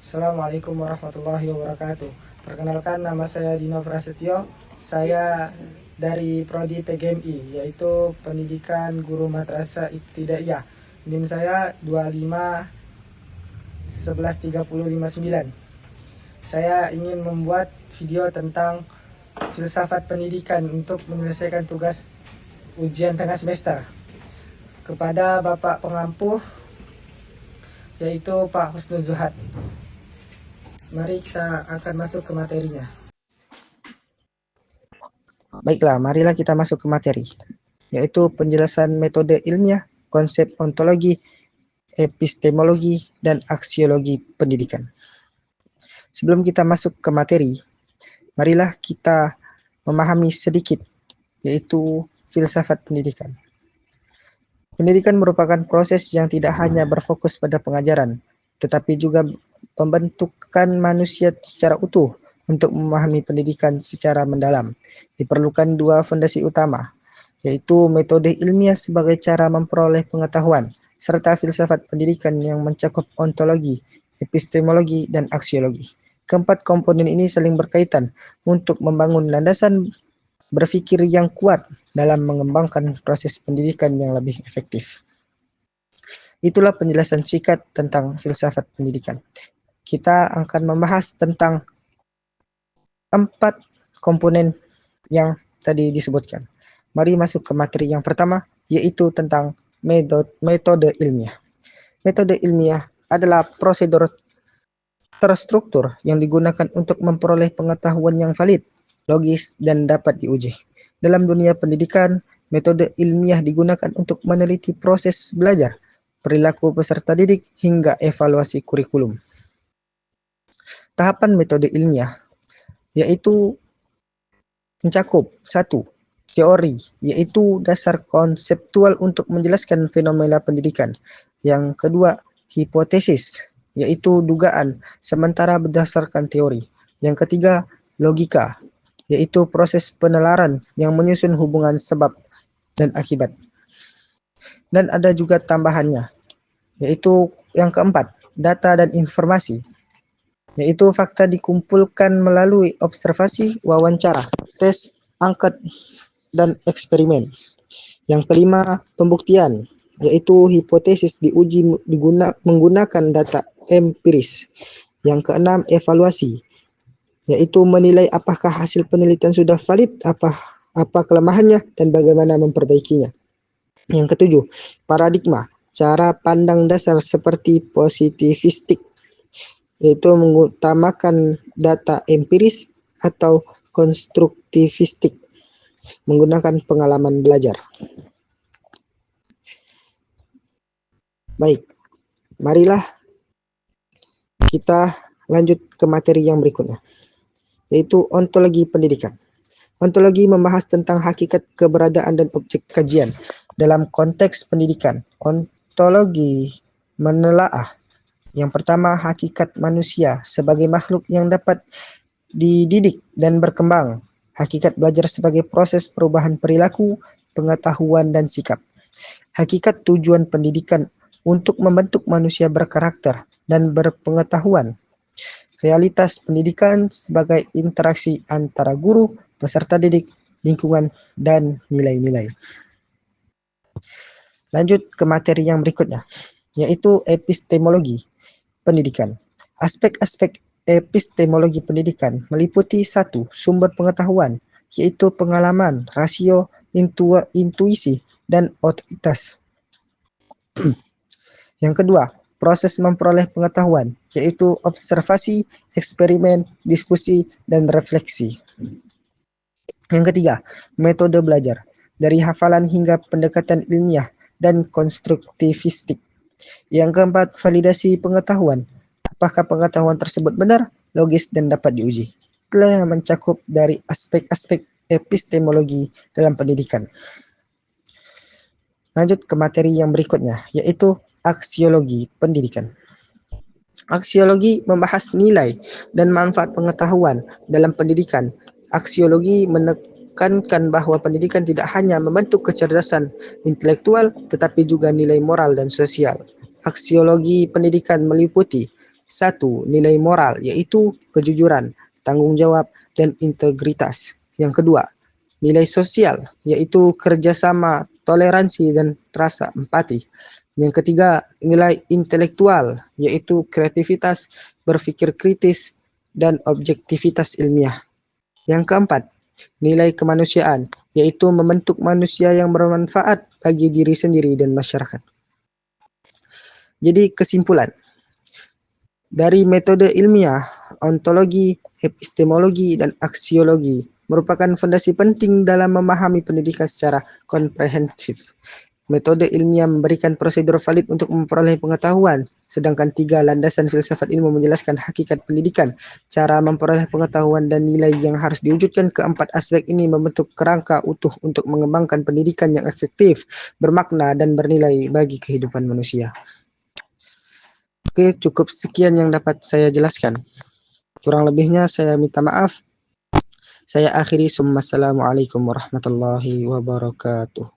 Assalamualaikum warahmatullahi wabarakatuh. Perkenalkan, nama saya Dino Prasetyo. Saya dari Prodi PGMI, yaitu Pendidikan Guru Madrasah Ibtidaiyah. NIM saya 25 11 30 59. Saya ingin membuat video tentang filsafat pendidikan untuk menyelesaikan tugas ujian tengah semester. Kepada Bapak pengampu, yaitu Pak Husnul Zuhad. Mari kita akan masuk ke materinya. Baiklah, marilah kita masuk ke materi, yaitu penjelasan metode ilmiah, konsep ontologi, epistemologi, dan aksiologi pendidikan. Sebelum kita masuk ke materi, marilah kita memahami sedikit, yaitu filsafat pendidikan. Pendidikan merupakan proses yang tidak hanya berfokus pada pengajaran, tetapi juga pembentukan manusia secara utuh. Untuk memahami pendidikan secara mendalam, diperlukan dua fondasi utama, yaitu metode ilmiah sebagai cara memperoleh pengetahuan, serta filsafat pendidikan yang mencakup ontologi, epistemologi, dan aksiologi. Keempat komponen ini saling berkaitan untuk membangun landasan berpikir yang kuat dalam mengembangkan proses pendidikan yang lebih efektif. Itulah penjelasan singkat tentang filsafat pendidikan. Kita akan membahas tentang 4 komponen yang tadi disebutkan. Mari masuk ke materi yang pertama, yaitu tentang metode ilmiah. Metode ilmiah adalah prosedur terstruktur yang digunakan untuk memperoleh pengetahuan yang valid, logis, dan dapat diuji. Dalam dunia pendidikan, metode ilmiah digunakan untuk meneliti proses belajar, perilaku peserta didik, hingga evaluasi kurikulum. Tahapan metode ilmiah yaitu mencakup 1. Teori, yaitu dasar konseptual untuk menjelaskan fenomena pendidikan. Yang kedua, hipotesis, yaitu dugaan sementara berdasarkan teori. Yang ketiga, logika, yaitu proses penalaran yang menyusun hubungan sebab dan akibat. Dan ada juga tambahannya, yaitu yang keempat, data dan informasi, yaitu fakta dikumpulkan melalui observasi, wawancara, tes, angket, dan eksperimen. Yang kelima, pembuktian, yaitu hipotesis diuji menggunakan data empiris. Yang keenam, evaluasi, yaitu menilai apakah hasil penelitian sudah valid, apa kelemahannya, dan bagaimana memperbaikinya. Yang ketujuh, paradigma, cara pandang dasar seperti positivistik, yaitu mengutamakan data empiris, atau konstruktivistik, menggunakan pengalaman belajar. Baik, marilah kita lanjut ke materi yang berikutnya, yaitu ontologi pendidikan. Ontologi membahas tentang hakikat, keberadaan, dan objek kajian. Dalam konteks pendidikan, ontologi menelaah yang pertama, hakikat manusia sebagai makhluk yang dapat dididik dan berkembang. Hakikat belajar sebagai proses perubahan perilaku, pengetahuan, dan sikap. Hakikat tujuan pendidikan untuk membentuk manusia berkarakter dan berpengetahuan. Realitas pendidikan sebagai interaksi antara guru, peserta didik, lingkungan, dan nilai-nilai. Lanjut ke materi yang berikutnya, yaitu epistemologi pendidikan. Aspek-aspek epistemologi pendidikan meliputi 1. Sumber pengetahuan, yaitu pengalaman, rasio, intuisi, dan otoritas. Yang kedua, proses memperoleh pengetahuan, yaitu observasi, eksperimen, diskusi, dan refleksi. Yang ketiga, metode belajar, dari hafalan hingga pendekatan ilmiah dan konstruktivistik. Yang keempat, validasi pengetahuan. Apakah pengetahuan tersebut benar, logis, dan dapat diuji. Itulah yang mencakup dari aspek-aspek epistemologi dalam pendidikan. Lanjut ke materi yang berikutnya, yaitu aksiologi pendidikan. Aksiologi membahas nilai dan manfaat pengetahuan dalam pendidikan. Aksiologi menekankan bahwa pendidikan tidak hanya membentuk kecerdasan intelektual, tetapi juga nilai moral dan sosial. Aksiologi pendidikan meliputi 1. Nilai moral, yaitu kejujuran, tanggung jawab, dan integritas. Yang kedua, nilai sosial, yaitu kerjasama, toleransi, dan rasa empati. Yang ketiga, nilai intelektual, yaitu kreativitas, berpikir kritis, dan objektivitas ilmiah. Yang keempat, nilai kemanusiaan, yaitu membentuk manusia yang bermanfaat bagi diri sendiri dan masyarakat. Jadi kesimpulan, dari metode ilmiah, ontologi, epistemologi, dan aksiologi merupakan fondasi penting dalam memahami pendidikan secara komprehensif. Metode ilmiah memberikan prosedur valid untuk memperoleh pengetahuan, sedangkan 3 landasan filsafat ilmu menjelaskan hakikat pendidikan, cara memperoleh pengetahuan, dan nilai yang harus diwujudkan. Keempat aspek ini membentuk kerangka utuh untuk mengembangkan pendidikan yang efektif, bermakna, dan bernilai bagi kehidupan manusia. Oke, cukup sekian yang dapat saya jelaskan. Kurang lebihnya saya minta maaf. Saya akhiri. Assalamualaikum warahmatullahi wabarakatuh.